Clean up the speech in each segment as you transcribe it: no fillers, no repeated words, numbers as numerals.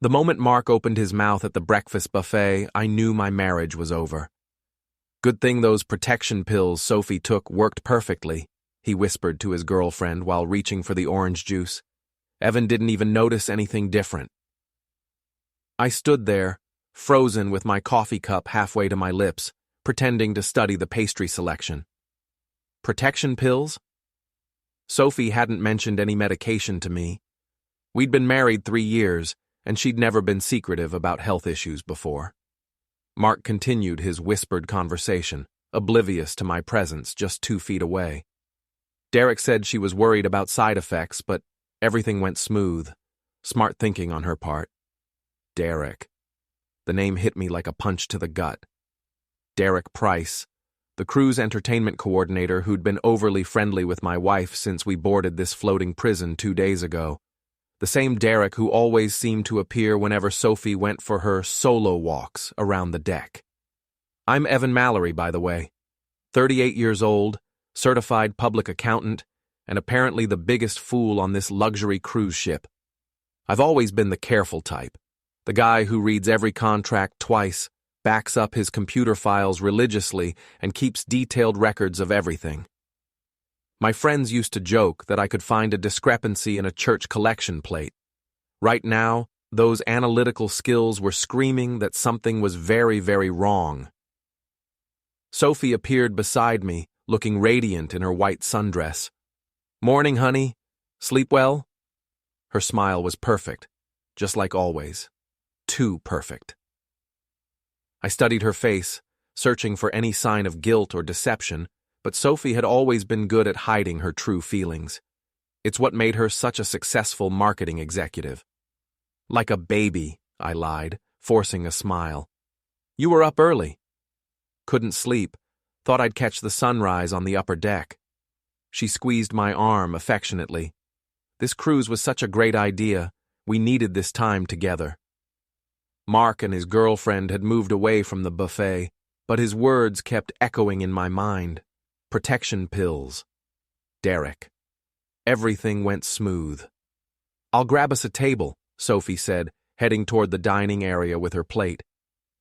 The moment Mark opened his mouth at the breakfast buffet, I knew my marriage was over. Good thing those protection pills Sophie took worked perfectly, he whispered to his girlfriend while reaching for the orange juice. Evan didn't even notice anything different. I stood there, frozen with my coffee cup halfway to my lips, pretending to study the pastry selection. Protection pills? Sophie hadn't mentioned any medication to me. We'd been married 3 years, and she'd never been secretive about health issues before. Mark continued his whispered conversation, oblivious to my presence just 2 feet away. Derek said she was worried about side effects, but everything went smooth. Smart thinking on her part. Derek. The name hit me like a punch to the gut. Derek Price, the cruise entertainment coordinator who'd been overly friendly with my wife since we boarded this floating prison 2 days ago. The same Derek who always seemed to appear whenever Sophie went for her solo walks around the deck. I'm Evan Mallory, by the way. 38 years old, certified public accountant, and apparently the biggest fool on this luxury cruise ship. I've always been the careful type, the guy who reads every contract twice, backs up his computer files religiously, and keeps detailed records of everything. My friends used to joke that I could find a discrepancy in a church collection plate. Right now, those analytical skills were screaming that something was very, very wrong. Sophie appeared beside me, looking radiant in her white sundress. "Morning, honey. Sleep well?" Her smile was perfect, just like always. Too perfect. I studied her face, searching for any sign of guilt or deception, but Sophie had always been good at hiding her true feelings. It's what made her such a successful marketing executive. "Like a baby," I lied, forcing a smile. "You were up early." "Couldn't sleep. Thought I'd catch the sunrise on the upper deck." She squeezed my arm affectionately. This cruise was such a great idea. We needed this time together. Mark and his girlfriend had moved away from the buffet, but his words kept echoing in my mind. Protection pills. Derek. Everything went smooth. "I'll grab us a table," Sophie said, heading toward the dining area with her plate.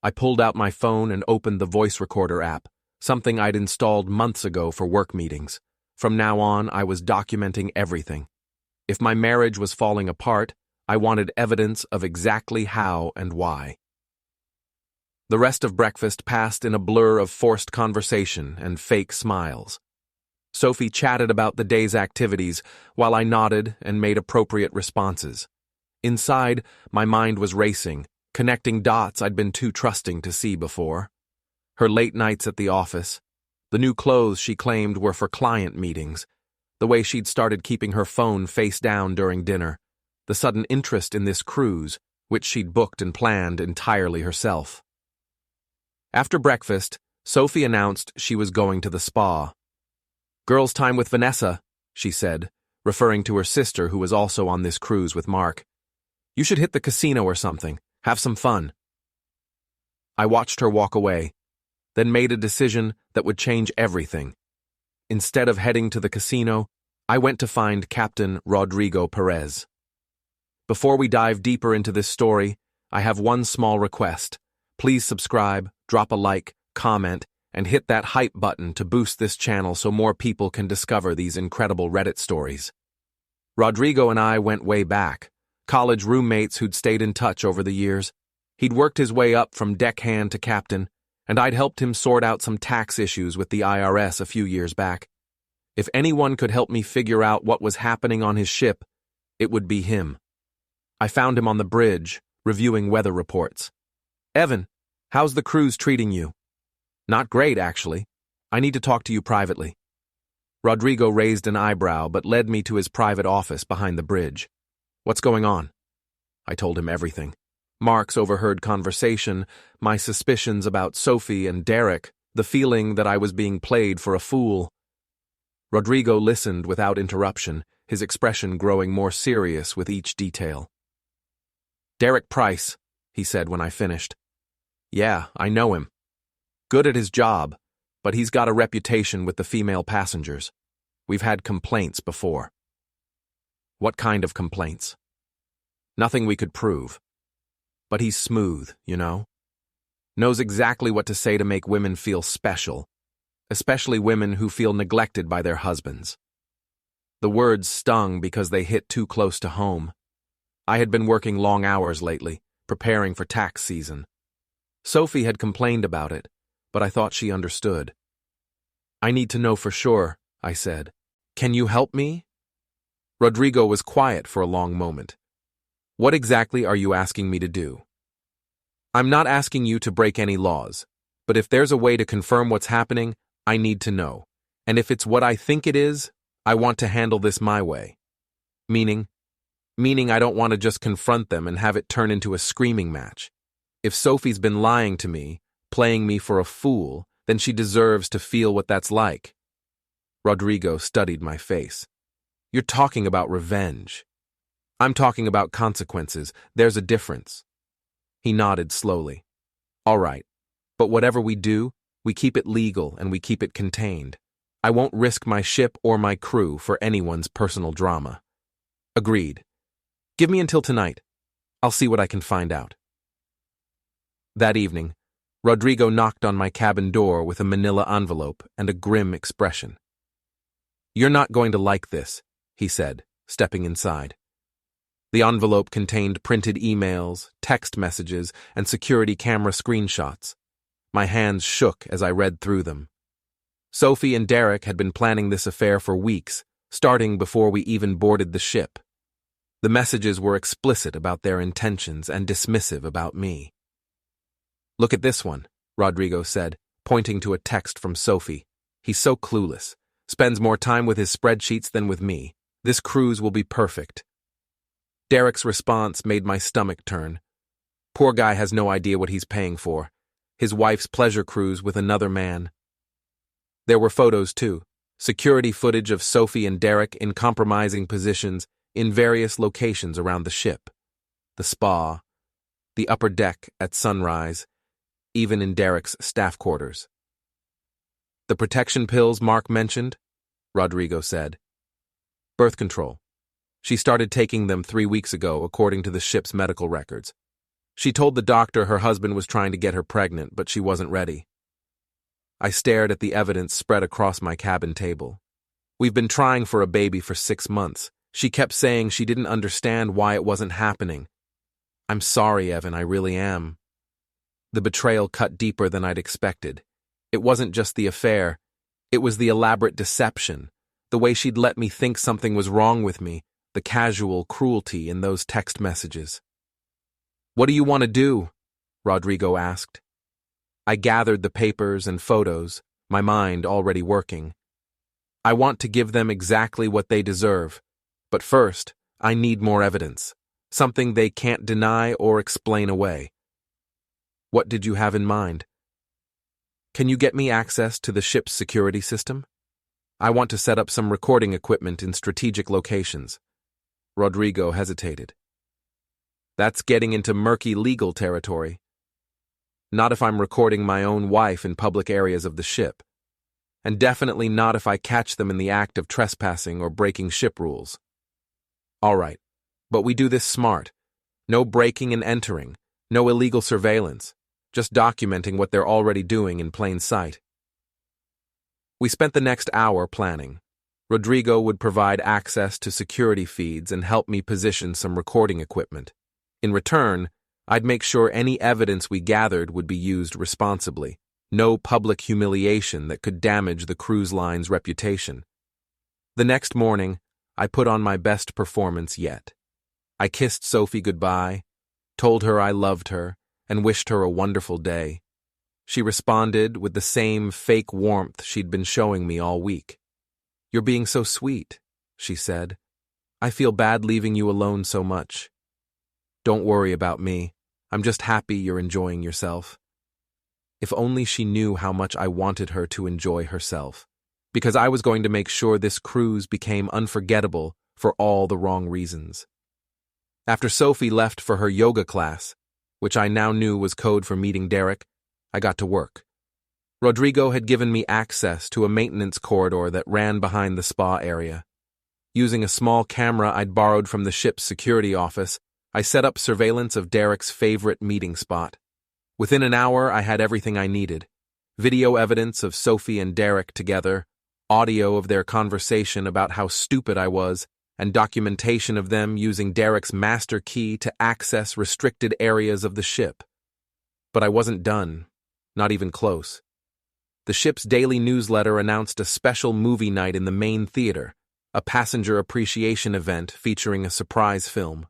I pulled out my phone and opened the voice recorder app, something I'd installed months ago for work meetings. From now on, I was documenting everything. If my marriage was falling apart, I wanted evidence of exactly how and why. The rest of breakfast passed in a blur of forced conversation and fake smiles. Sophie chatted about the day's activities while I nodded and made appropriate responses. Inside, my mind was racing, connecting dots I'd been too trusting to see before. Her late nights at the office, the new clothes she claimed were for client meetings, the way she'd started keeping her phone face down during dinner, the sudden interest in this cruise, which she'd booked and planned entirely herself. After breakfast, Sophie announced she was going to the spa. "Girls' time with Vanessa," she said, referring to her sister who was also on this cruise with Mark. "You should hit the casino or something, have some fun." I watched her walk away, then made a decision that would change everything. Instead of heading to the casino, I went to find Captain Rodrigo Perez. Before we dive deeper into this story, I have one small request. Please subscribe, drop a like, comment, and hit that hype button to boost this channel so more people can discover these incredible Reddit stories. Rodrigo and I went way back, college roommates who'd stayed in touch over the years. He'd worked his way up from deckhand to captain, and I'd helped him sort out some tax issues with the IRS a few years back. If anyone could help me figure out what was happening on his ship, it would be him. I found him on the bridge, reviewing weather reports. "Evan, how's the cruise treating you?" "Not great, actually. I need to talk to you privately." Rodrigo raised an eyebrow but led me to his private office behind the bridge. "What's going on?" I told him everything. Mark's overheard conversation, my suspicions about Sophie and Derek, the feeling that I was being played for a fool. Rodrigo listened without interruption, his expression growing more serious with each detail. "Derek Price," he said when I finished. "Yeah, I know him. Good at his job, but he's got a reputation with the female passengers. We've had complaints before." "What kind of complaints?" "Nothing we could prove. but he's smooth, you know? Knows exactly what to say to make women feel special, especially women who feel neglected by their husbands. The words stung because they hit too close to home. I had been working long hours lately, preparing for tax season. Sophie had complained about it, but I thought she understood. "I need to know for sure," I said. "Can you help me?" Rodrigo was quiet for a long moment. "What exactly are you asking me to do?" "I'm not asking you to break any laws, but if there's a way to confirm what's happening, I need to know. And if it's what I think it is, I want to handle this my way." Meaning I don't want to just confront them and have it turn into a screaming match. If Sophie's been lying to me, playing me for a fool, then she deserves to feel what that's like. Rodrigo studied my face. "You're talking about revenge. I'm talking about consequences. There's a difference." He nodded slowly. "All right, but whatever we do, we keep it legal and we keep it contained. I won't risk my ship or my crew for anyone's personal drama." "Agreed. Give me until tonight. I'll see what I can find out." That evening, Rodrigo knocked on my cabin door with a manila envelope and a grim expression. "You're not going to like this," he said, stepping inside. The envelope contained printed emails, text messages, and security camera screenshots. My hands shook as I read through them. Sophie and Derek had been planning this affair for weeks, starting before we even boarded the ship. The messages were explicit about their intentions and dismissive about me. "Look at this one," Rodrigo said, pointing to a text from Sophie. "He's so clueless. Spends more time with his spreadsheets than with me. This cruise will be perfect." Derek's response made my stomach turn. Poor guy has no idea what he's paying for. His wife's pleasure cruise with another man. There were photos, too. Security footage of Sophie and Derek in compromising positions in various locations around the ship. The spa, the upper deck at sunrise, even in Derek's staff quarters. "The protection pills Mark mentioned?" Rodrigo said. "Birth control. She started taking them 3 weeks ago, according to the ship's medical records. She told the doctor her husband was trying to get her pregnant, but she wasn't ready." I stared at the evidence spread across my cabin table. "We've been trying for a baby for 6 months. She kept saying she didn't understand why it wasn't happening. I'm sorry, Evan, I really am." The betrayal cut deeper than I'd expected. It wasn't just the affair. It was the elaborate deception, the way she'd let me think something was wrong with me, the casual cruelty in those text messages. "What do you want to do?" Rodrigo asked. I gathered the papers and photos, my mind already working. "I want to give them exactly what they deserve. But first, I need more evidence, something they can't deny or explain away." "What did you have in mind?" "Can you get me access to the ship's security system? I want to set up some recording equipment in strategic locations." Rodrigo hesitated. "That's getting into murky legal territory. Not if I'm recording my own wife in public areas of the ship. And definitely not if I catch them in the act of trespassing or breaking ship rules." "All right, but we do this smart. No breaking and entering, no illegal surveillance, just documenting what they're already doing in plain sight." We spent the next hour planning. Rodrigo would provide access to security feeds and help me position some recording equipment. In return, I'd make sure any evidence we gathered would be used responsibly. No public humiliation that could damage the cruise line's reputation. The next morning, I put on my best performance yet. I kissed Sophie goodbye, told her I loved her, and wished her a wonderful day. She responded with the same fake warmth she'd been showing me all week. "You're being so sweet," she said. "I feel bad leaving you alone so much." "Don't worry about me. I'm just happy you're enjoying yourself." If only she knew how much I wanted her to enjoy herself, because I was going to make sure this cruise became unforgettable for all the wrong reasons. After Sophie left for her yoga class, which I now knew was code for meeting Derek, I got to work. Rodrigo had given me access to a maintenance corridor that ran behind the spa area. Using a small camera I'd borrowed from the ship's security office, I set up surveillance of Derek's favorite meeting spot. Within an hour, I had everything I needed. Video evidence of Sophie and Derek together, audio of their conversation about how stupid I was, and documentation of them using Derek's master key to access restricted areas of the ship. But I wasn't done, not even close. The ship's daily newsletter announced a special movie night in the main theater, a passenger appreciation event featuring a surprise film.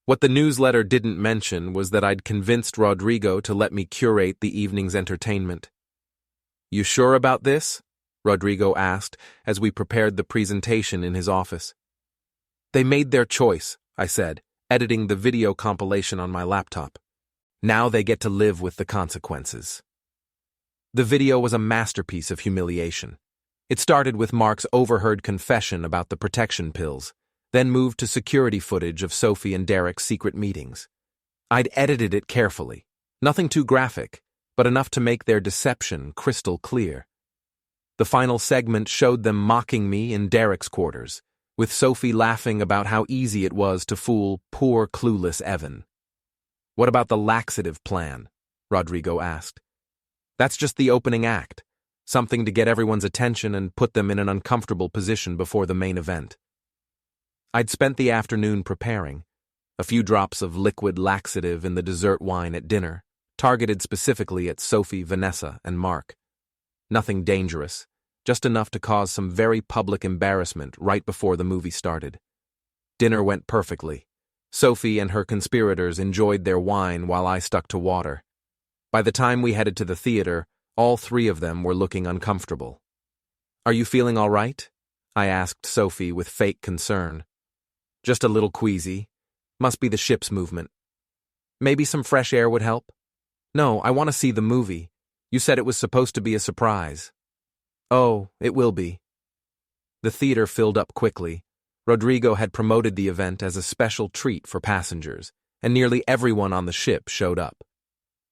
What the newsletter didn't mention was that I'd convinced Rodrigo to let me curate the evening's entertainment. "You sure about this?" Rodrigo asked as we prepared the presentation in his office. "They made their choice," I said, editing the video compilation on my laptop. "Now they get to live with the consequences." The video was a masterpiece of humiliation. It started with Mark's overheard confession about the protection pills, then moved to security footage of Sophie and Derek's secret meetings. I'd edited it carefully, nothing too graphic, but enough to make their deception crystal clear. The final segment showed them mocking me in Derek's quarters, with Sophie laughing about how easy it was to fool poor clueless Evan. "What about the laxative plan?" Rodrigo asked. "That's just the opening act, something to get everyone's attention and put them in an uncomfortable position before the main event." I'd spent the afternoon preparing, a few drops of liquid laxative in the dessert wine at dinner, targeted specifically at Sophie, Vanessa, and Mark. Nothing dangerous, just enough to cause some very public embarrassment right before the movie started. Dinner went perfectly. Sophie and her conspirators enjoyed their wine while I stuck to water. By the time we headed to the theater, all three of them were looking uncomfortable. "Are you feeling all right?" I asked Sophie with fake concern. "Just a little queasy. Must be the ship's movement. Maybe some fresh air would help?" "No, I want to see the movie. You said it was supposed to be a surprise." "Oh, it will be." The theater filled up quickly. Rodrigo had promoted the event as a special treat for passengers, and nearly everyone on the ship showed up.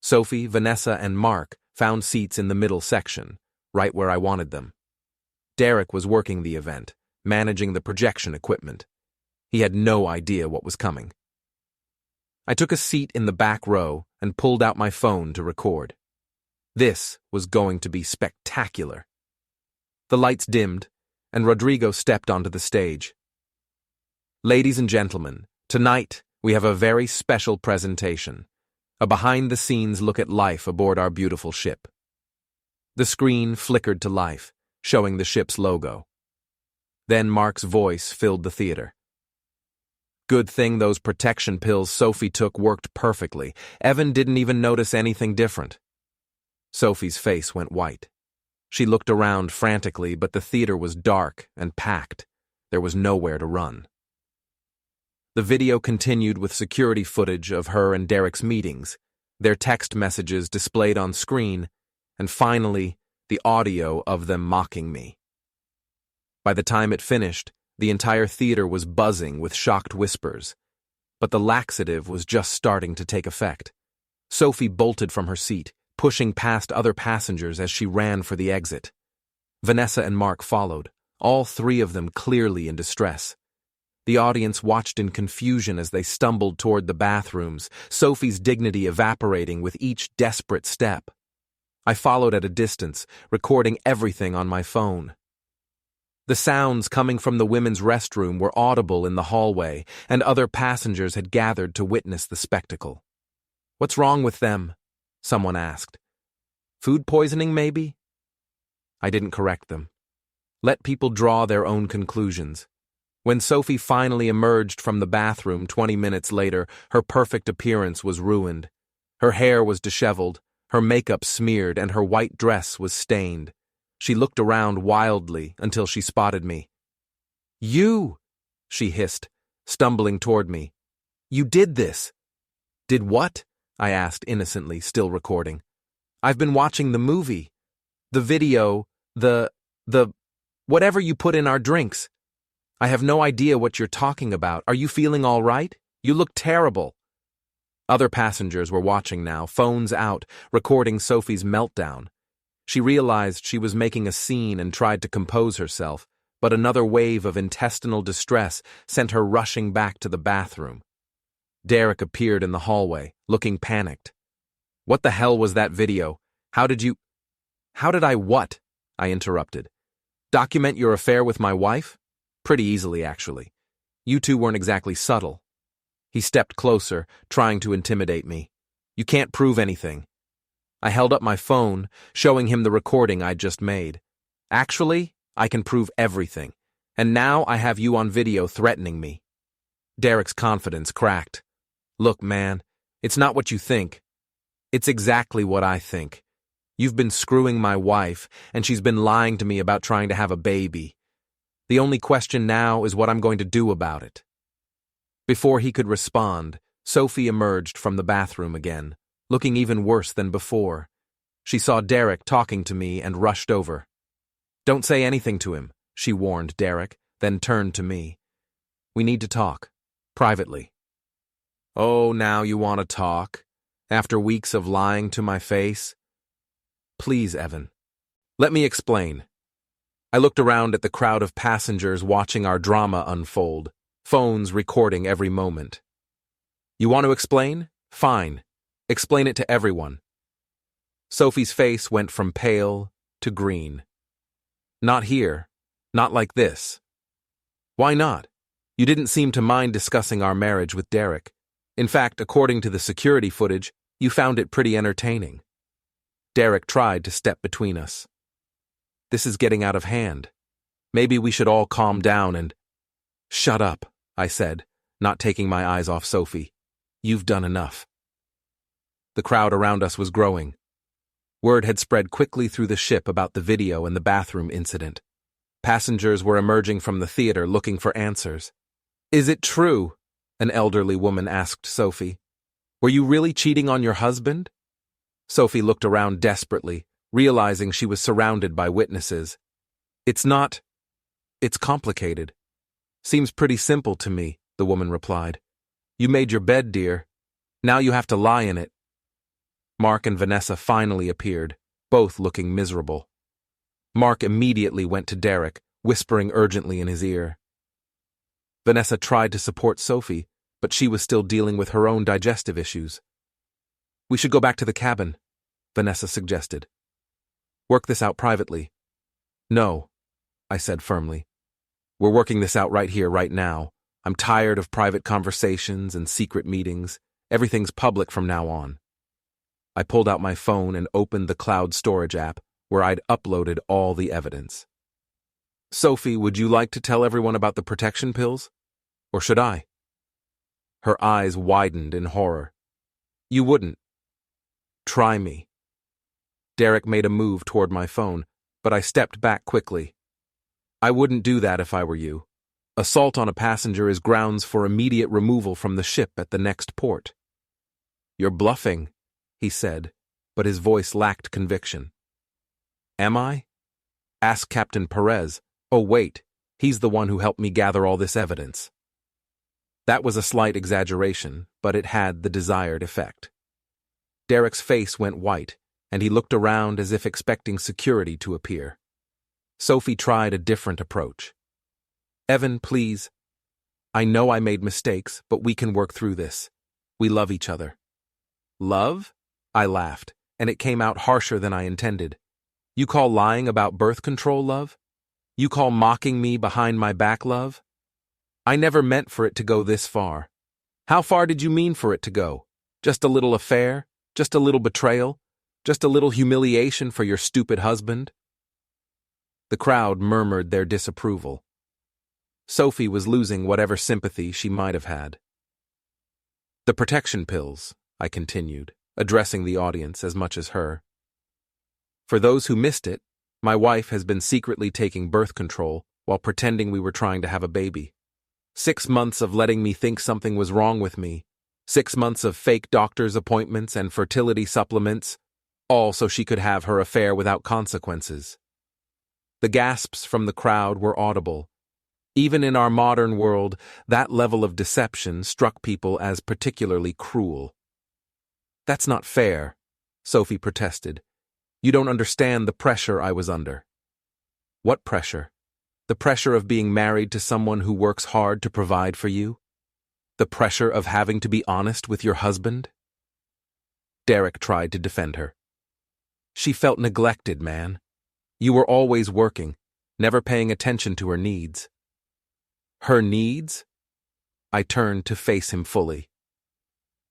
Sophie, Vanessa, and Mark found seats in the middle section, right where I wanted them. Derek was working the event, managing the projection equipment. He had no idea what was coming. I took a seat in the back row and pulled out my phone to record. This was going to be spectacular. The lights dimmed, and Rodrigo stepped onto the stage. "Ladies and gentlemen, tonight we have a very special presentation. A behind-the-scenes look at life aboard our beautiful ship." The screen flickered to life, showing the ship's logo. Then Mark's voice filled the theater. "Good thing those protection pills Sophie took worked perfectly. Evan didn't even notice anything different." Sophie's face went white. She looked around frantically, but the theater was dark and packed. There was nowhere to run. The video continued with security footage of her and Derek's meetings, their text messages displayed on screen, and finally, the audio of them mocking me. By the time it finished, the entire theater was buzzing with shocked whispers. But the laxative was just starting to take effect. Sophie bolted from her seat, pushing past other passengers as she ran for the exit. Vanessa and Mark followed, all three of them clearly in distress. The audience watched in confusion as they stumbled toward the bathrooms, Sophie's dignity evaporating with each desperate step. I followed at a distance, recording everything on my phone. The sounds coming from the women's restroom were audible in the hallway, and other passengers had gathered to witness the spectacle. "What's wrong with them?" someone asked. "Food poisoning, maybe?" I didn't correct them. Let people draw their own conclusions. When Sophie finally emerged from the bathroom 20 minutes later, her perfect appearance was ruined. Her hair was disheveled, her makeup smeared, and her white dress was stained. She looked around wildly until she spotted me. "You!" she hissed, stumbling toward me. "You did this!" "Did what?" I asked innocently, still recording. "I've been watching the movie. The video, the whatever you put in our drinks. I have no idea what you're talking about. Are you feeling all right? You look terrible." Other passengers were watching now, phones out, recording Sophie's meltdown. She realized she was making a scene and tried to compose herself, but another wave of intestinal distress sent her rushing back to the bathroom. Derek appeared in the hallway, looking panicked. What the hell was that video? How did I what? I interrupted. Document your affair with my wife? Pretty easily, actually. You two weren't exactly subtle. He stepped closer, trying to intimidate me. You can't prove anything. I held up my phone, showing him the recording I'd just made. Actually, I can prove everything. And now I have you on video threatening me. Derek's confidence cracked. Look, man, it's not what you think. It's exactly what I think. You've been screwing my wife, and she's been lying to me about trying to have a baby. The only question now is what I'm going to do about it. Before he could respond, Sophie emerged from the bathroom again, looking even worse than before. She saw Derek talking to me and rushed over. Don't say anything to him, she warned Derek, then turned to me. We need to talk. Privately. Oh, now you want to talk? After weeks of lying to my face? Please, Evan. Let me explain. I looked around at the crowd of passengers watching our drama unfold, phones recording every moment. You want to explain? Fine. Explain it to everyone. Sophie's face went from pale to green. Not here. Not like this. Why not? You didn't seem to mind discussing our marriage with Derek. In fact, according to the security footage, you found it pretty entertaining. Derek tried to step between us. This is getting out of hand. Maybe we should all calm down and... Shut up, I said, not taking my eyes off Sophie. You've done enough. The crowd around us was growing. Word had spread quickly through the ship about the video and the bathroom incident. Passengers were emerging from the theater looking for answers. Is it true? An elderly woman asked Sophie. Were you really cheating on your husband? Sophie looked around desperately, realizing she was surrounded by witnesses. It's complicated. Seems pretty simple to me, the woman replied. You made your bed, dear. Now you have to lie in it. Mark and Vanessa finally appeared, both looking miserable. Mark immediately went to Derek, whispering urgently in his ear. Vanessa tried to support Sophie, but she was still dealing with her own digestive issues. We should go back to the cabin, Vanessa suggested. Work this out privately. No, I said firmly. We're working this out right here, right now. I'm tired of private conversations and secret meetings. Everything's public from now on. I pulled out my phone and opened the cloud storage app, where I'd uploaded all the evidence. Sophie, would you like to tell everyone about the protection pills? Or should I? Her eyes widened in horror. You wouldn't. Try me. Derek made a move toward my phone, but I stepped back quickly. I wouldn't do that if I were you. Assault on a passenger is grounds for immediate removal from the ship at the next port. You're bluffing, he said, but his voice lacked conviction. Am I? Ask Captain Perez. Oh, wait, he's the one who helped me gather all this evidence. That was a slight exaggeration, but it had the desired effect. Derek's face went white, and he looked around as if expecting security to appear. Sophie tried a different approach. Evan, please. I know I made mistakes, but we can work through this. We love each other. Love? I laughed, and it came out harsher than I intended. You call lying about birth control love? You call mocking me behind my back love? I never meant for it to go this far. How far did you mean for it to go? Just a little affair? Just a little betrayal? Just a little humiliation for your stupid husband? The crowd murmured their disapproval. Sophie was losing whatever sympathy she might have had. The protection pills, I continued, addressing the audience as much as her. For those who missed it, my wife has been secretly taking birth control while pretending we were trying to have a baby. 6 months of letting me think something was wrong with me. 6 months of fake doctor's appointments and fertility supplements, all so she could have her affair without consequences. The gasps from the crowd were audible. Even in our modern world, that level of deception struck people as particularly cruel. That's not fair, Sophie protested. You don't understand the pressure I was under. What pressure? The pressure of being married to someone who works hard to provide for you? The pressure of having to be honest with your husband? Derek tried to defend her. She felt neglected, man. You were always working, never paying attention to her needs. Her needs? I turned to face him fully.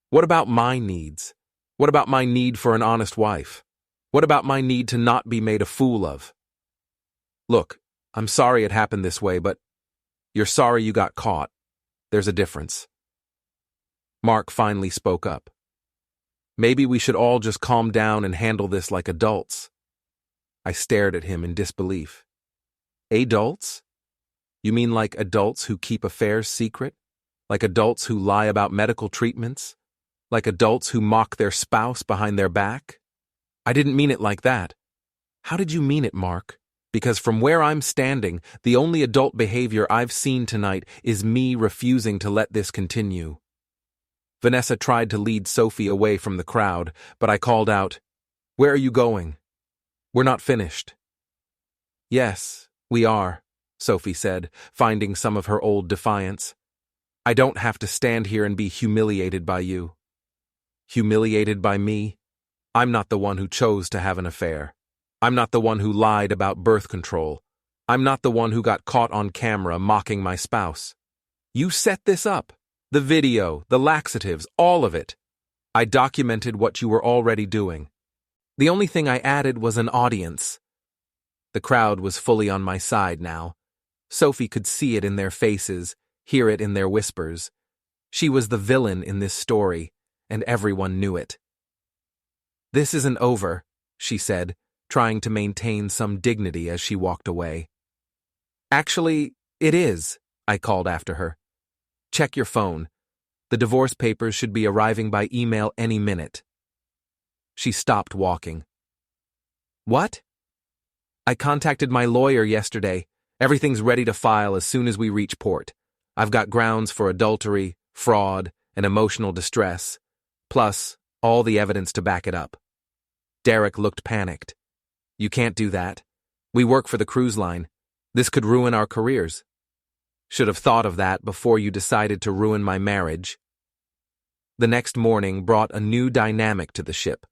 What about my needs? What about my need for an honest wife? What about my need to not be made a fool of? Look, I'm sorry it happened this way, but you're sorry you got caught. There's a difference. Mark finally spoke up. Maybe we should all just calm down and handle this like adults. I stared at him in disbelief. Adults? You mean like adults who keep affairs secret? Like adults who lie about medical treatments? Like adults who mock their spouse behind their back? I didn't mean it like that. How did you mean it, Mark? Because from where I'm standing, the only adult behavior I've seen tonight is me refusing to let this continue. Vanessa tried to lead Sophie away from the crowd, but I called out, "Where are you going? We're not finished." "Yes, we are," Sophie said, finding some of her old defiance. "I don't have to stand here and be humiliated by you." Humiliated by me? I'm not the one who chose to have an affair. I'm not the one who lied about birth control. I'm not the one who got caught on camera mocking my spouse. You set this up. The video, the laxatives, all of it. I documented what you were already doing. The only thing I added was an audience. The crowd was fully on my side now. Sophie could see it in their faces, hear it in their whispers. She was the villain in this story, and everyone knew it. "This isn't over," she said, trying to maintain some dignity as she walked away. "Actually, it is," I called after her. "Check your phone. The divorce papers should be arriving by email any minute." She stopped walking. "What?" "I contacted my lawyer yesterday. Everything's ready to file as soon as we reach port. I've got grounds for adultery, fraud, and emotional distress, plus all the evidence to back it up." Derek looked panicked. "You can't do that. We work for the cruise line. This could ruin our careers." "Should have thought of that before you decided to ruin my marriage." The next morning brought a new dynamic to the ship.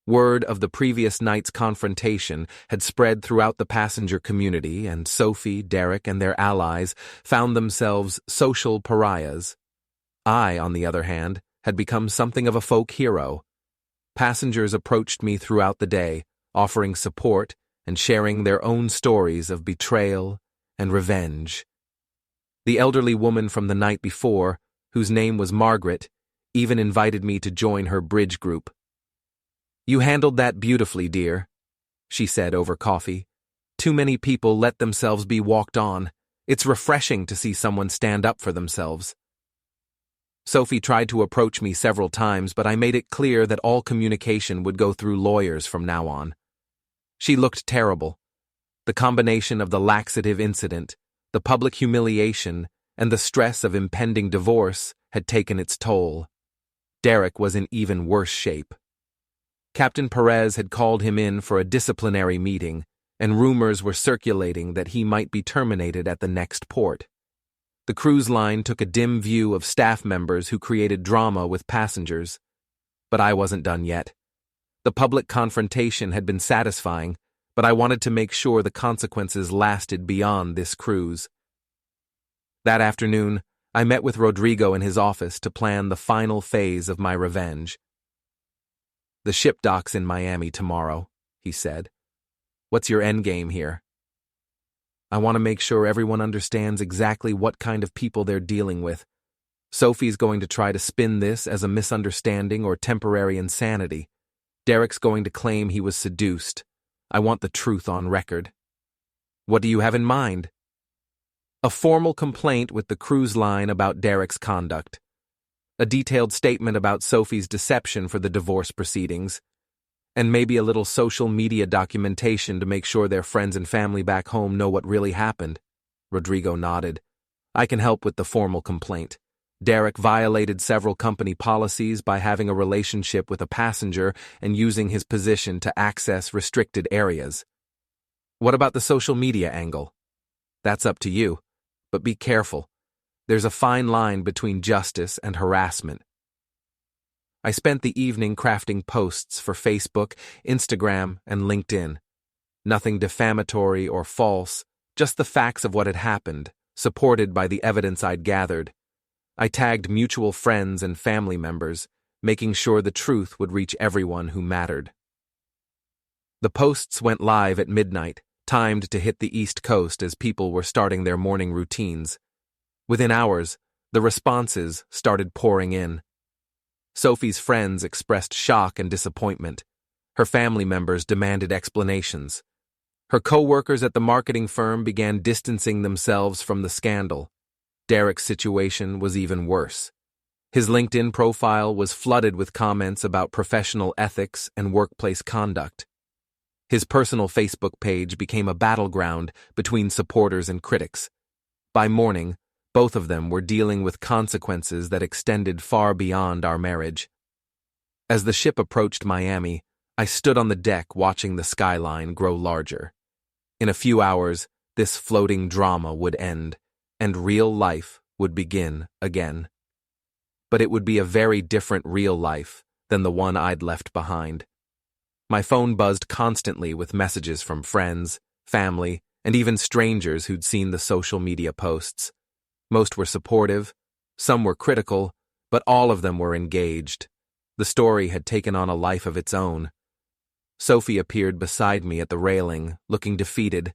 Word of the previous night's confrontation had spread throughout the passenger community, and Sophie, Derek, and their allies found themselves social pariahs. I, on the other hand, had become something of a folk hero. Passengers approached me throughout the day, offering support and sharing their own stories of betrayal and revenge. The elderly woman from the night before, whose name was Margaret, even invited me to join her bridge group. "You handled that beautifully, dear," she said over coffee. "Too many people let themselves be walked on. It's refreshing to see someone stand up for themselves." Sophie tried to approach me several times, but I made it clear that all communication would go through lawyers from now on. She looked terrible. The combination of the laxative incident, the public humiliation, and the stress of impending divorce had taken its toll. Derek was in even worse shape. Captain Perez had called him in for a disciplinary meeting, and rumors were circulating that he might be terminated at the next port. The cruise line took a dim view of staff members who created drama with passengers. But I wasn't done yet. The public confrontation had been satisfying, but I wanted to make sure the consequences lasted beyond this cruise. That afternoon, I met with Rodrigo in his office to plan the final phase of my revenge. "The ship docks in Miami tomorrow," he said. "What's your endgame here?" "I want to make sure everyone understands exactly what kind of people they're dealing with. Sophie's going to try to spin this as a misunderstanding or temporary insanity. Derek's going to claim he was seduced. I want the truth on record." "What do you have in mind?" "A formal complaint with the cruise line about Derek's conduct. A detailed statement about Sophie's deception for the divorce proceedings, and maybe a little social media documentation to make sure their friends and family back home know what really happened." Rodrigo nodded. "I can help with the formal complaint. Derek violated several company policies by having a relationship with a passenger and using his position to access restricted areas." "What about the social media angle?" "That's up to you, but be careful. There's a fine line between justice and harassment. I spent the evening crafting posts for Facebook, Instagram, and LinkedIn. Nothing defamatory or false, just the facts of what had happened, supported by the evidence I'd gathered. I tagged mutual friends and family members, making sure the truth would reach everyone who mattered. The posts went live at midnight, timed to hit the East Coast as people were starting their morning routines. Within hours, the responses started pouring in. Sophie's friends expressed shock and disappointment. Her family members demanded explanations. Her co-workers at the marketing firm began distancing themselves from the scandal. Derek's situation was even worse. His LinkedIn profile was flooded with comments about professional ethics and workplace conduct. His personal Facebook page became a battleground between supporters and critics. By morning, both of them were dealing with consequences that extended far beyond our marriage. As the ship approached Miami, I stood on the deck watching the skyline grow larger. In a few hours, this floating drama would end, and real life would begin again. But it would be a very different real life than the one I'd left behind. My phone buzzed constantly with messages from friends, family, and even strangers who'd seen the social media posts. Most were supportive, some were critical, but all of them were engaged. The story had taken on a life of its own. Sophie appeared beside me at the railing, looking defeated.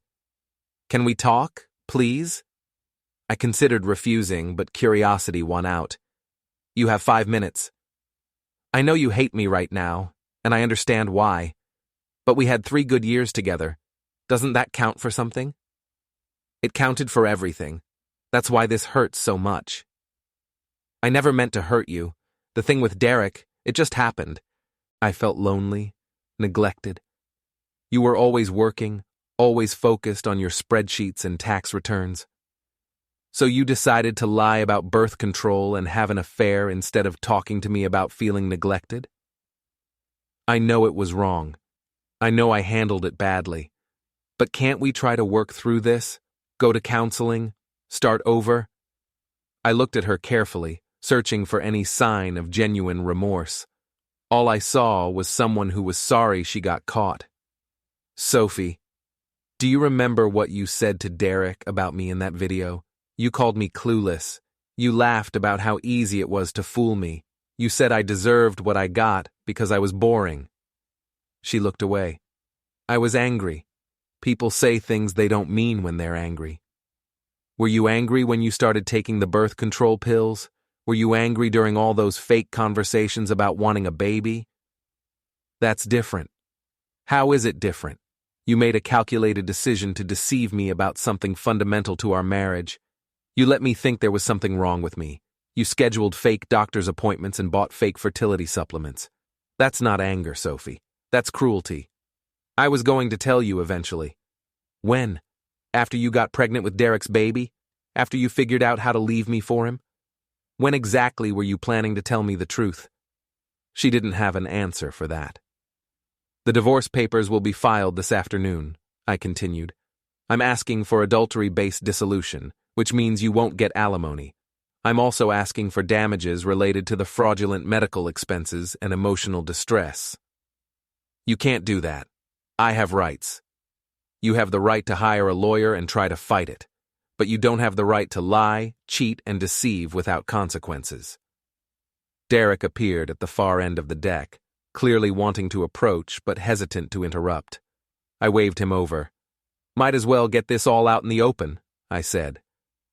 "Can we talk, please?" I considered refusing, but curiosity won out. "You have 5 minutes. I know you hate me right now, and I understand why. But we had 3 good years together. Doesn't that count for something?" It counted for everything. That's why this hurts so much. "I never meant to hurt you. The thing with Derek, it just happened. I felt lonely, neglected. You were always working, always focused on your spreadsheets and tax returns. So you decided to lie about birth control and have an affair instead of talking to me about feeling neglected? I know it was wrong. I know I handled it badly. But can't we try to work through this? Go to counseling? Start over?" I looked at her carefully, searching for any sign of genuine remorse. All I saw was someone who was sorry she got caught. "Sophie, do you remember what you said to Derek about me in that video? You called me clueless. You laughed about how easy it was to fool me. You said I deserved what I got because I was boring." She looked away. "I was angry. People say things they don't mean when they're angry." "Were you angry when you started taking the birth control pills? Were you angry during all those fake conversations about wanting a baby?" "That's different." "How is it different? You made a calculated decision to deceive me about something fundamental to our marriage. You let me think there was something wrong with me. You scheduled fake doctor's appointments and bought fake fertility supplements. That's not anger, Sophie. That's cruelty. I was going to tell you eventually." "When? After you got pregnant with Derek's baby? After you figured out how to leave me for him? When exactly were you planning to tell me the truth?" She didn't have an answer for that. "The divorce papers will be filed this afternoon," I continued. "I'm asking for adultery-based dissolution, which means you won't get alimony. I'm also asking for damages related to the fraudulent medical expenses and emotional distress." "You can't do that. I have rights. You have the right to hire a lawyer and try to fight it, but you don't have the right to lie, cheat, and deceive without consequences." Derek appeared at the far end of the deck, clearly wanting to approach but hesitant to interrupt. I waved him over. "Might as well get this all out in the open," I said.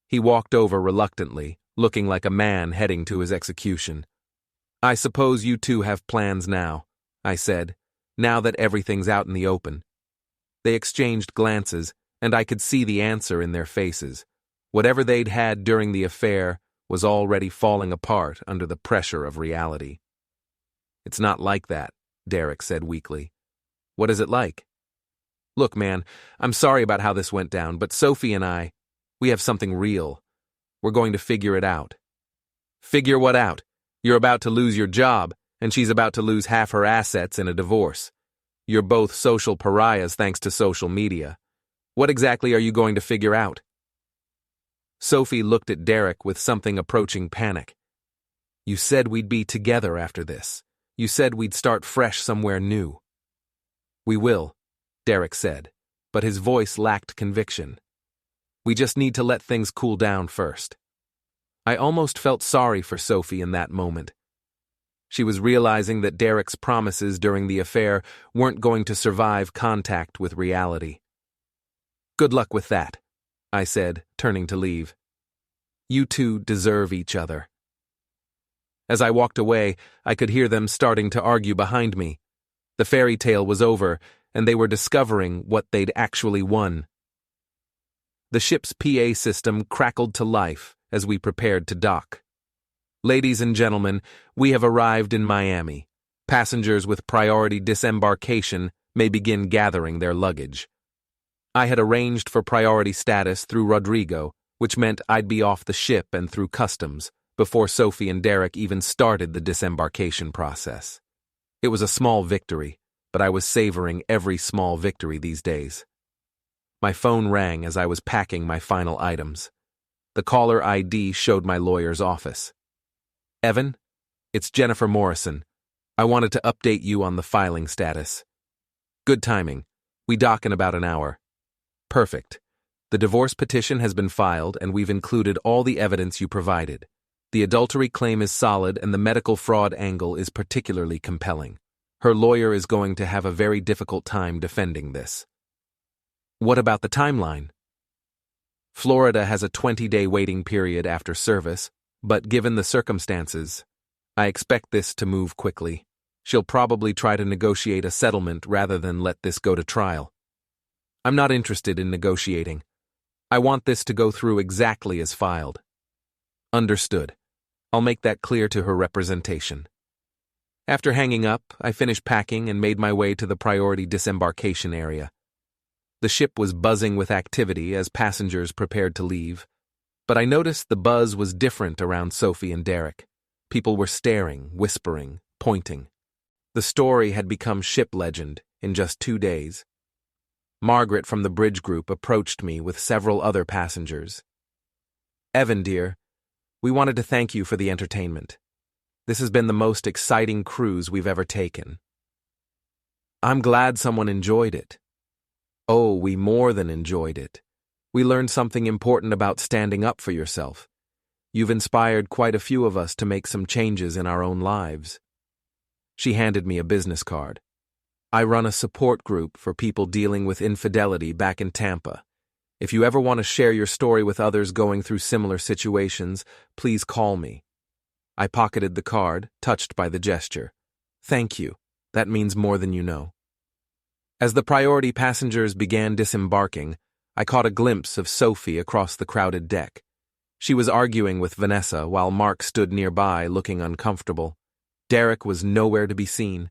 He walked over reluctantly, looking like a man heading to his execution. "I suppose you two have plans now," I said, "now that everything's out in the open." They exchanged glances, and I could see the answer in their faces. Whatever they'd had during the affair was already falling apart under the pressure of reality. "It's not like that," Derek said weakly. "What is it like?" "Look, man, I'm sorry about how this went down, but Sophie and we have something real. We're going to figure it out." "Figure what out? You're about to lose your job, and she's about to lose half her assets in a divorce. You're both social pariahs thanks to social media. What exactly are you going to figure out?" Sophie looked at Derek with something approaching panic. You said we'd be together after this. You said we'd start fresh somewhere new. We will, Derek said, but his voice lacked conviction. We just need to let things cool down first. I almost felt sorry for Sophie in that moment. She was realizing that Derek's promises during the affair weren't going to survive contact with reality. Good luck with that, I said, turning to leave. You two deserve each other. As I walked away, I could hear them starting to argue behind me. The fairy tale was over, and they were discovering what they'd actually won. The ship's PA system crackled to life as we prepared to dock. Ladies and gentlemen, we have arrived in Miami. Passengers with priority disembarkation may begin gathering their luggage. I had arranged for priority status through Rodrigo, which meant I'd be off the ship and through customs before Sophie and Derek even started the disembarkation process. It was a small victory, but I was savoring every small victory these days. My phone rang as I was packing my final items. The caller ID showed my lawyer's office. Evan, it's Jennifer Morrison. I wanted to update you on the filing status. Good timing. We dock in about an hour. Perfect. The divorce petition has been filed and we've included all the evidence you provided. The adultery claim is solid and the medical fraud angle is particularly compelling. Her lawyer is going to have a very difficult time defending this. What about the timeline? Florida has a 20-day waiting period after service, but given the circumstances, I expect this to move quickly. She'll probably try to negotiate a settlement rather than let this go to trial. I'm not interested in negotiating. I want this to go through exactly as filed. Understood. I'll make that clear to her representation. After hanging up, I finished packing and made my way to the priority disembarkation area. The ship was buzzing with activity as passengers prepared to leave, but I noticed the buzz was different around Sophie and Derek. People were staring, whispering, pointing. The story had become ship legend in just 2 days. Margaret from the bridge group approached me with several other passengers. Evan, dear, we wanted to thank you for the entertainment. This has been the most exciting cruise we've ever taken. I'm glad someone enjoyed it. Oh, we more than enjoyed it. We learned something important about standing up for yourself. You've inspired quite a few of us to make some changes in our own lives. She handed me a business card. I run a support group for people dealing with infidelity back in Tampa. If you ever want to share your story with others going through similar situations, please call me. I pocketed the card, touched by the gesture. Thank you. That means more than you know. As the priority passengers began disembarking, I caught a glimpse of Sophie across the crowded deck. She was arguing with Vanessa while Mark stood nearby looking uncomfortable. Derek was nowhere to be seen.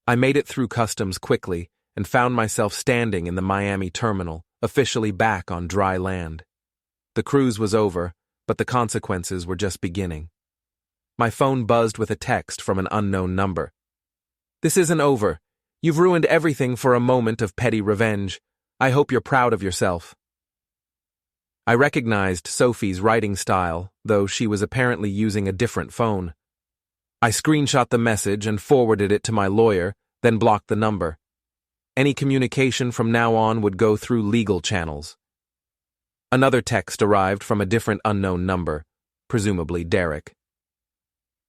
I made it through customs quickly and found myself standing in the Miami terminal, officially back on dry land. The cruise was over, but the consequences were just beginning. My phone buzzed with a text from an unknown number. This isn't over. You've ruined everything for a moment of petty revenge. I hope you're proud of yourself. I recognized Sophie's writing style, though she was apparently using a different phone. I screenshot the message and forwarded it to my lawyer, then blocked the number. Any communication from now on would go through legal channels. Another text arrived from a different unknown number, presumably Derek.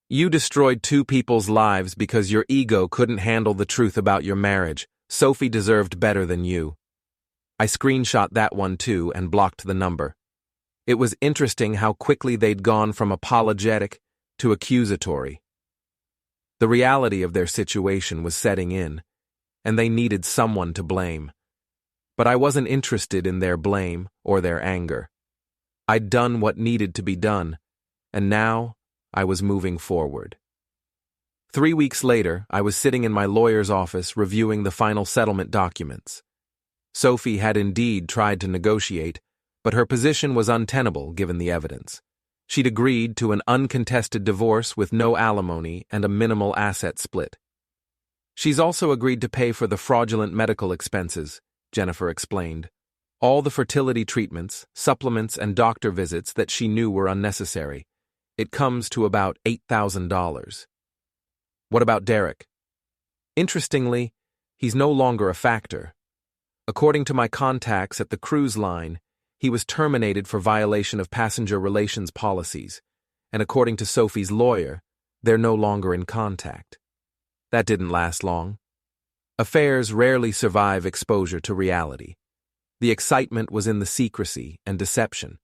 You destroyed 2 people's lives because your ego couldn't handle the truth about your marriage. Sophie deserved better than you. I screenshot that one too and blocked the number. It was interesting how quickly they'd gone from apologetic to accusatory. The reality of their situation was setting in, and they needed someone to blame. But I wasn't interested in their blame or their anger. I'd done what needed to be done, and now I was moving forward. 3 weeks later, I was sitting in my lawyer's office reviewing the final settlement documents. Sophie had indeed tried to negotiate, but her position was untenable given the evidence. She'd agreed to an uncontested divorce with no alimony and a minimal asset split. She's also agreed to pay for the fraudulent medical expenses, Jennifer explained. All the fertility treatments, supplements, and doctor visits that she knew were unnecessary. It comes to about $8,000. What about Derek? Interestingly, he's no longer a factor. According to my contacts at the cruise line, he was terminated for violation of passenger relations policies, and according to Sophie's lawyer, they're no longer in contact. That didn't last long. Affairs rarely survive exposure to reality. The excitement was in the secrecy and deception.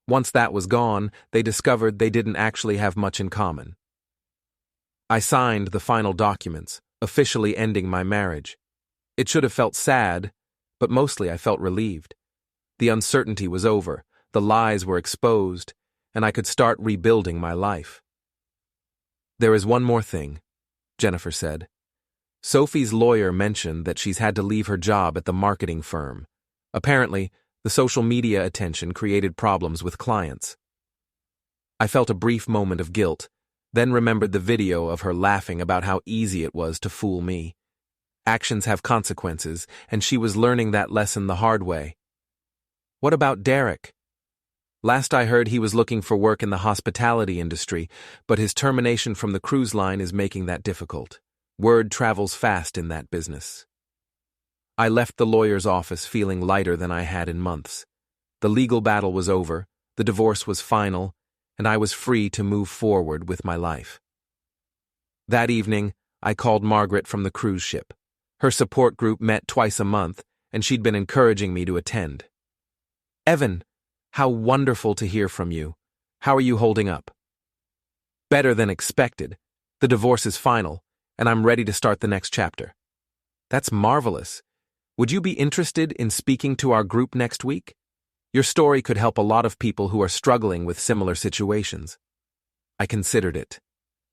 Once that was gone, they discovered they didn't actually have much in common. I signed the final documents, officially ending my marriage. It should have felt sad, but mostly I felt relieved. The uncertainty was over, the lies were exposed, and I could start rebuilding my life. There is one more thing, Jennifer said. Sophie's lawyer mentioned that she's had to leave her job at the marketing firm. Apparently, the social media attention created problems with clients. I felt a brief moment of guilt, then remembered the video of her laughing about how easy it was to fool me. Actions have consequences, and she was learning that lesson the hard way. What about Derek? Last I heard, he was looking for work in the hospitality industry, but his termination from the cruise line is making that difficult. Word travels fast in that business. I left the lawyer's office feeling lighter than I had in months. The legal battle was over, the divorce was final, and I was free to move forward with my life. That evening, I called Margaret from the cruise ship. Her support group met twice a month, and she'd been encouraging me to attend. Evan, how wonderful to hear from you. How are you holding up? Better than expected. The divorce is final, and I'm ready to start the next chapter. That's marvelous. Would you be interested in speaking to our group next week? Your story could help a lot of people who are struggling with similar situations. I considered it.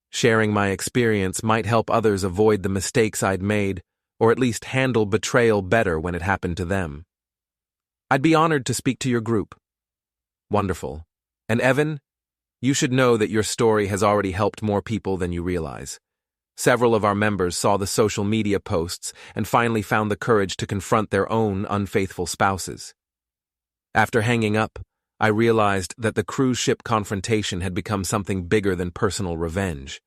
Sharing my experience might help others avoid the mistakes I'd made, or at least handle betrayal better when it happened to them. I'd be honored to speak to your group. Wonderful. And Evan, you should know that your story has already helped more people than you realize. Several of our members saw the social media posts and finally found the courage to confront their own unfaithful spouses. After hanging up, I realized that the cruise ship confrontation had become something bigger than personal revenge.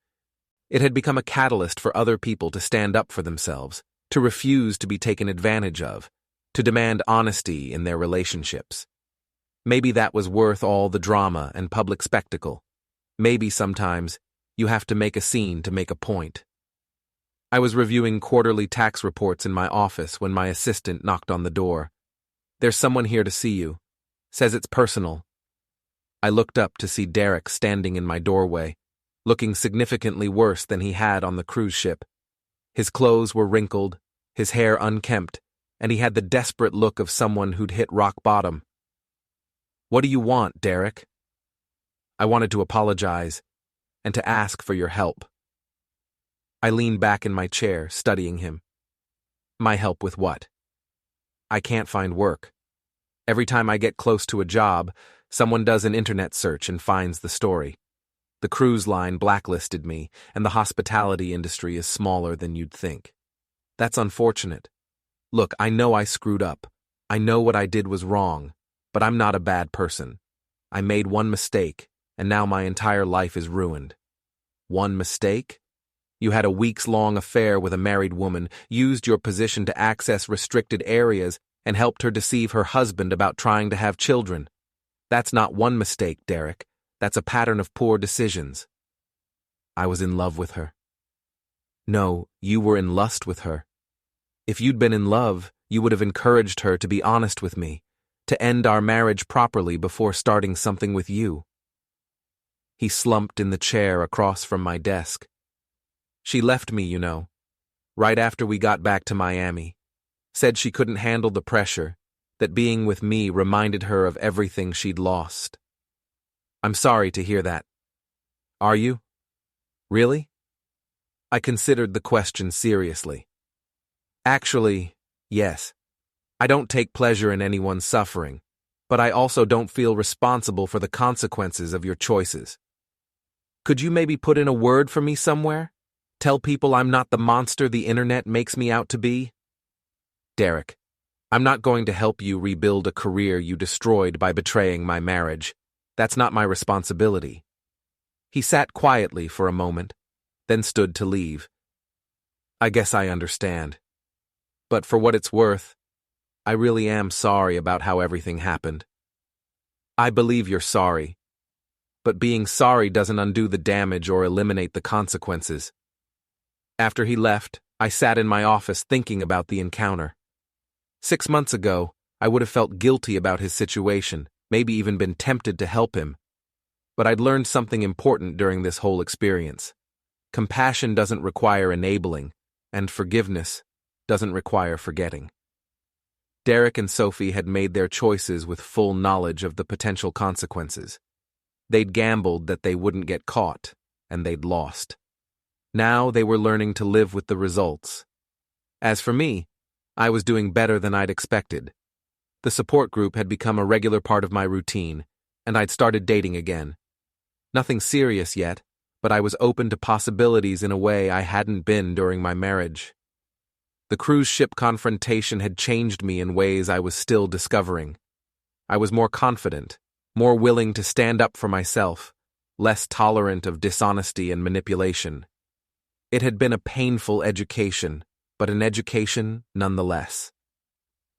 It had become a catalyst for other people to stand up for themselves, to refuse to be taken advantage of, to demand honesty in their relationships. Maybe that was worth all the drama and public spectacle. Maybe sometimes you have to make a scene to make a point. I was reviewing quarterly tax reports in my office when my assistant knocked on the door. There's someone here to see you. Says it's personal. I looked up to see Derek standing in my doorway, looking significantly worse than he had on the cruise ship. His clothes were wrinkled, his hair unkempt, and he had the desperate look of someone who'd hit rock bottom. What do you want, Derek? I wanted to apologize and to ask for your help. I leaned back in my chair, studying him. My help with what? I can't find work. Every time I get close to a job, someone does an internet search and finds the story. The cruise line blacklisted me, and the hospitality industry is smaller than you'd think. That's unfortunate. Look, I know I screwed up. I know what I did was wrong, but I'm not a bad person. I made one mistake, and now my entire life is ruined. One mistake? You had a weeks-long affair with a married woman, used your position to access restricted areas, and helped her deceive her husband about trying to have children. That's not one mistake, Derek. That's a pattern of poor decisions. I was in love with her. No, you were in lust with her. If you'd been in love, you would have encouraged her to be honest with me, to end our marriage properly before starting something with you. He slumped in the chair across from my desk. She left me, you know, right after we got back to Miami. Said she couldn't handle the pressure, that being with me reminded her of everything she'd lost. I'm sorry to hear that. Are you? Really? I considered the question seriously. Actually, yes. I don't take pleasure in anyone's suffering, but I also don't feel responsible for the consequences of your choices. Could you maybe put in a word for me somewhere? Tell people I'm not the monster the internet makes me out to be? Derek, I'm not going to help you rebuild a career you destroyed by betraying my marriage. That's not my responsibility. He sat quietly for a moment, then stood to leave. I guess I understand. But for what it's worth, I really am sorry about how everything happened. I believe you're sorry, but being sorry doesn't undo the damage or eliminate the consequences. After he left, I sat in my office thinking about the encounter. 6 months ago, I would have felt guilty about his situation, maybe even been tempted to help him. But I'd learned something important during this whole experience. Compassion doesn't require enabling, and forgiveness doesn't require forgetting. Derek and Sophie had made their choices with full knowledge of the potential consequences. They'd gambled that they wouldn't get caught, and they'd lost. Now they were learning to live with the results. As for me, I was doing better than I'd expected. The support group had become a regular part of my routine, and I'd started dating again. Nothing serious yet, but I was open to possibilities in a way I hadn't been during my marriage. The cruise ship confrontation had changed me in ways I was still discovering. I was more confident, more willing to stand up for myself, less tolerant of dishonesty and manipulation. It had been a painful education, but an education nonetheless.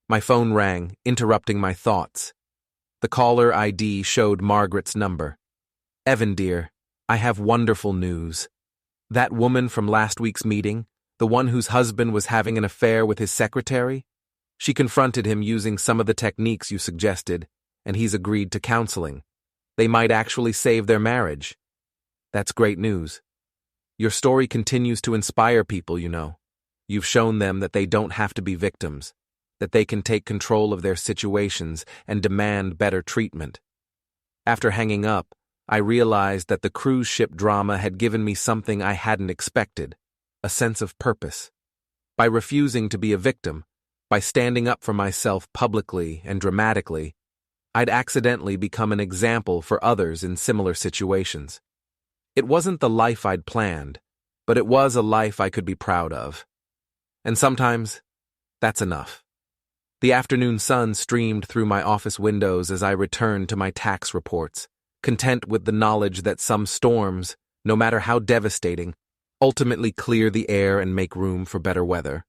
My phone rang, interrupting my thoughts. The caller ID showed Margaret's number. Evan, dear, I have wonderful news. That woman from last week's meeting, the one whose husband was having an affair with his secretary, she confronted him using some of the techniques you suggested, and he's agreed to counseling. They might actually save their marriage. That's great news. Your story continues to inspire people, you know. You've shown them that they don't have to be victims, that they can take control of their situations and demand better treatment. After hanging up, I realized that the cruise ship drama had given me something I hadn't expected, a sense of purpose. By refusing to be a victim, by standing up for myself publicly and dramatically, I'd accidentally become an example for others in similar situations. It wasn't the life I'd planned, but it was a life I could be proud of. And sometimes, that's enough. The afternoon sun streamed through my office windows as I returned to my tax reports, content with the knowledge that some storms, no matter how devastating, ultimately clear the air and make room for better weather.